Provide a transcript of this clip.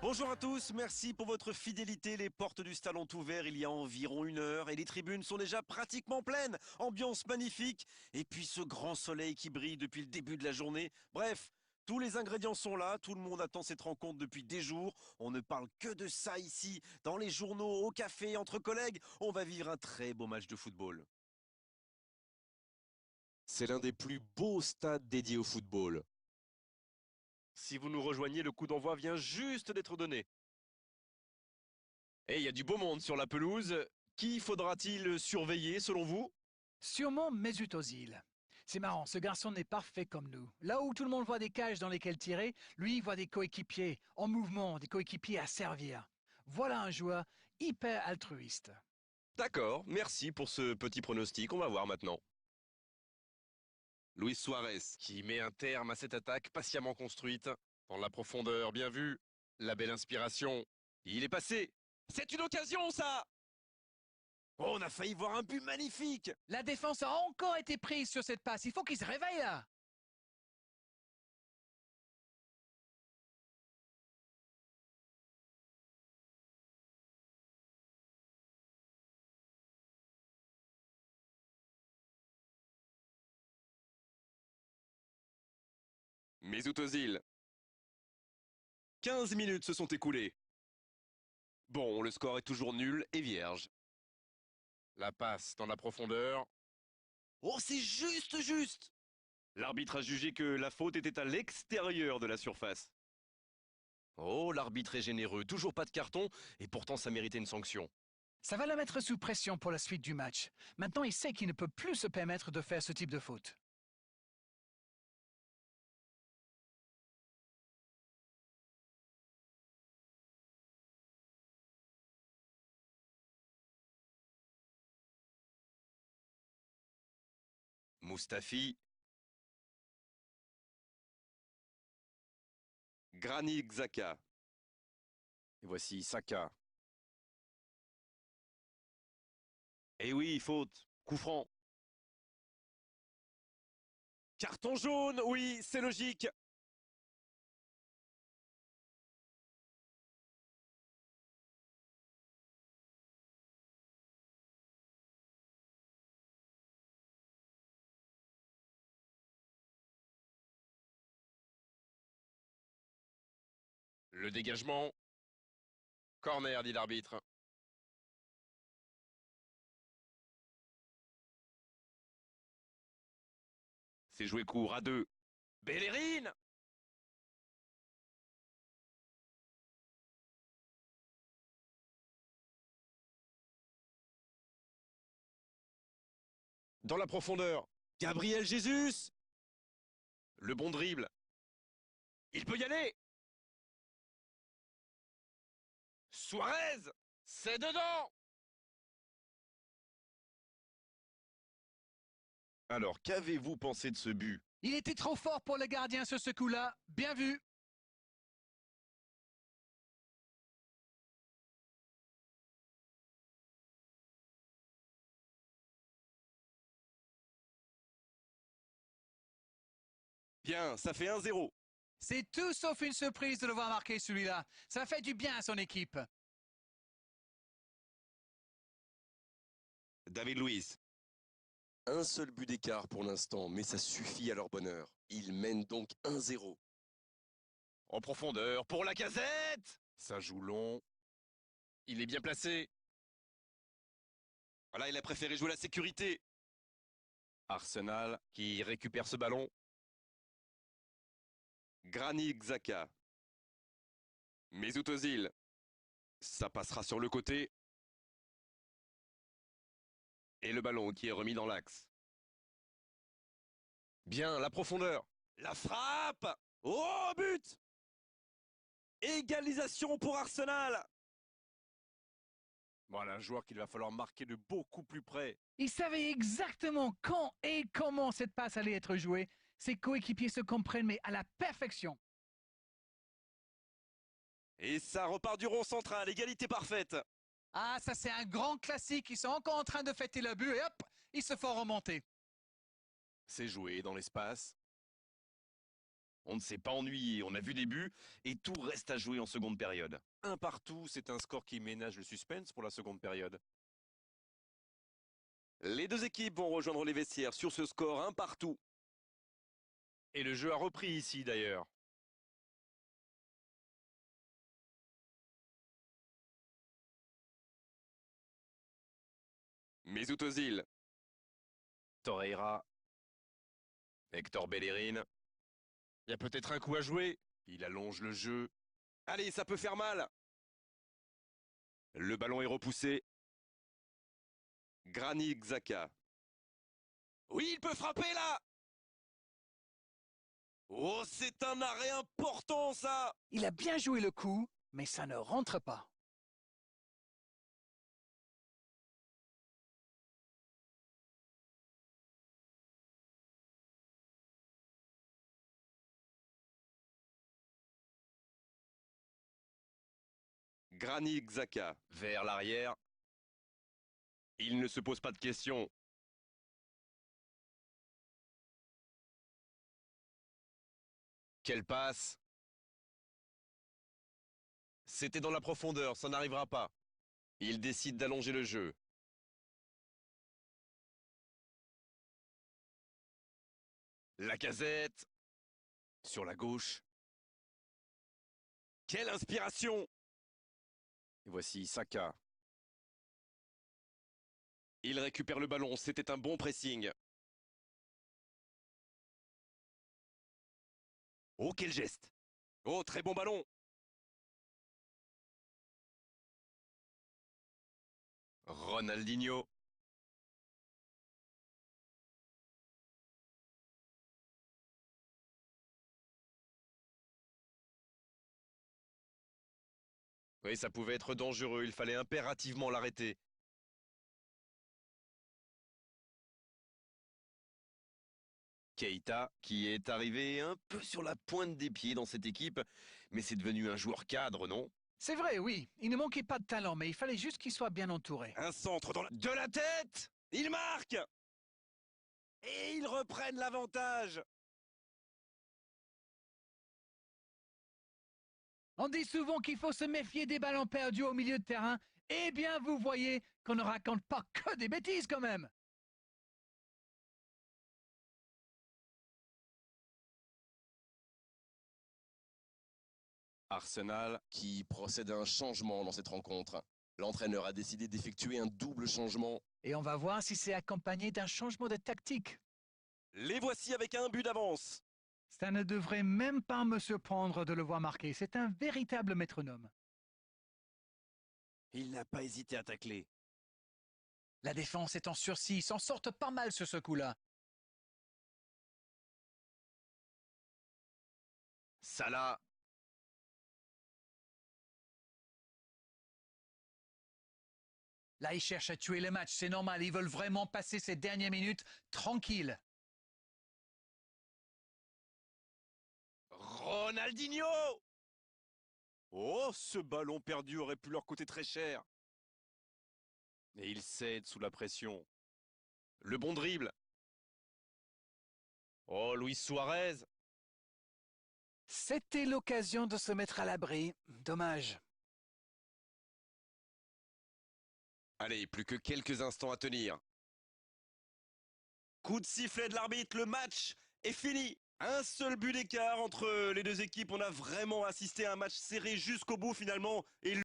Bonjour à tous, merci pour votre fidélité. Les portes du stade ont ouvert il y a environ 1 heure et les tribunes sont déjà pratiquement pleines. Ambiance magnifique et puis ce grand soleil qui brille depuis le début de la journée. Bref, tous les ingrédients sont là, tout le monde attend cette rencontre depuis des jours. On ne parle que de ça ici, dans les journaux, au café, entre collègues. On va vivre un très beau match de football. C'est l'un des plus beaux stades dédiés au football. Si vous nous rejoignez, le coup d'envoi vient juste d'être donné. Et il y a du beau monde sur la pelouse. Qui faudra-t-il surveiller selon vous? Sûrement Mesut Özil. C'est marrant, ce garçon n'est parfait comme nous. Là où tout le monde voit des cages dans lesquelles tirer, lui voit des coéquipiers en mouvement, des coéquipiers à servir. Voilà un joueur hyper altruiste. D'accord, merci pour ce petit pronostic, on va voir maintenant. Luis Suarez, qui met un terme à cette attaque patiemment construite. Dans la profondeur, bien vu. La belle inspiration. Il est passé. C'est une occasion, ça! Oh, on a failli voir un but magnifique! La défense a encore été prise sur cette passe. Il faut qu'il se réveille là. Mesut Özil. 15 minutes se sont écoulées. Bon, le score est toujours nul et vierge. La passe dans la profondeur. Oh, c'est juste! L'arbitre a jugé que la faute était à l'extérieur de la surface. Oh, l'arbitre est généreux, toujours pas de carton, et pourtant ça méritait une sanction. Ça va le mettre sous pression pour la suite du match. Maintenant, il sait qu'il ne peut plus se permettre de faire ce type de faute. Mustafi. Granit Xhaka. Et voici Saka. Eh oui, faute. Coup franc. Carton jaune, oui, c'est logique. Le dégagement. Corner, dit l'arbitre. C'est joué court à 2. Bellerin. Dans la profondeur. Gabriel Jesus. Le bon dribble. Il peut y aller. Suarez. C'est dedans. Alors, qu'avez-vous pensé de ce but? Il était trop fort pour le gardien sur ce coup-là. Bien vu. Bien, ça fait 1-0. C'est tout sauf une surprise de le voir marquer celui-là. Ça fait du bien à son équipe. David Luiz. Un seul but d'écart pour l'instant, mais ça suffit à leur bonheur. Ils mènent donc 1-0. En profondeur pour la casette. Ça joue long. Il est bien placé. Voilà, il a préféré jouer la sécurité. Arsenal qui récupère ce ballon. Granit Xhaka. Mesut Özil. Ça passera sur le côté. Et le ballon qui est remis dans l'axe. Bien, la profondeur. La frappe. Oh, but. Égalisation pour Arsenal. Voilà un joueur qu'il va falloir marquer de beaucoup plus près. Il savait exactement quand et comment cette passe allait être jouée. Ses coéquipiers se comprennent, mais à la perfection. Et ça repart du rond central, égalité parfaite. Ah, ça c'est un grand classique. Ils sont encore en train de fêter le but et hop, ils se font remonter. C'est joué dans l'espace. On ne s'est pas ennuyé, on a vu des buts et tout reste à jouer en seconde période. Un partout, c'est un score qui ménage le suspense pour la seconde période. Les deux équipes vont rejoindre les vestiaires sur ce score un partout. Et le jeu a repris ici d'ailleurs. Mesut Özil. Torreira. Hector Bellerin. Il y a peut-être un coup à jouer. Il allonge le jeu. Allez, ça peut faire mal. Le ballon est repoussé. Granit Xhaka. Oui, il peut frapper là. Oh, c'est un arrêt important ça. Il a bien joué le coup, mais ça ne rentre pas. Granit Xhaka vers l'arrière. Il ne se pose pas de questions. Quelle passe. C'était dans la profondeur, ça n'arrivera pas. Il décide d'allonger le jeu. Lacazette. Sur la gauche. Quelle inspiration! Et voici Saka. Il récupère le ballon, c'était un bon pressing. Oh, quel geste! Oh, très bon ballon! Ronaldinho. Oui, ça pouvait être dangereux, il fallait impérativement l'arrêter. Keita, qui est arrivé un peu sur la pointe des pieds dans cette équipe, mais c'est devenu un joueur cadre, non? C'est vrai, oui. Il ne manquait pas de talent, mais il fallait juste qu'il soit bien entouré. Un centre dans de la tête! Il marque! Et ils reprennent l'avantage! On dit souvent qu'il faut se méfier des ballons perdus au milieu de terrain. Eh bien, vous voyez qu'on ne raconte pas que des bêtises quand même. Arsenal. Qui procède à un changement dans cette rencontre. L'entraîneur a décidé d'effectuer un double changement. Et on va voir si c'est accompagné d'un changement de tactique. Les voici avec un but d'avance. Ça ne devrait même pas me surprendre de le voir marquer. C'est un véritable métronome. Il n'a pas hésité à tacler. La défense est en sursis. Ils s'en sortent pas mal sur ce coup-là. Salah. Là, ils cherchent à tuer le match. C'est normal. Ils veulent vraiment passer ces dernières minutes tranquilles. Ronaldinho! Oh, ce ballon perdu aurait pu leur coûter très cher. Et il cède sous la pression. Le bon dribble. Oh, Luis Suarez. C'était l'occasion de se mettre à l'abri. Dommage. Allez, plus que quelques instants à tenir. Coup de sifflet de l'arbitre, le match est fini. Un seul but d'écart entre les deux équipes. On a vraiment assisté à un match serré jusqu'au bout finalement. Et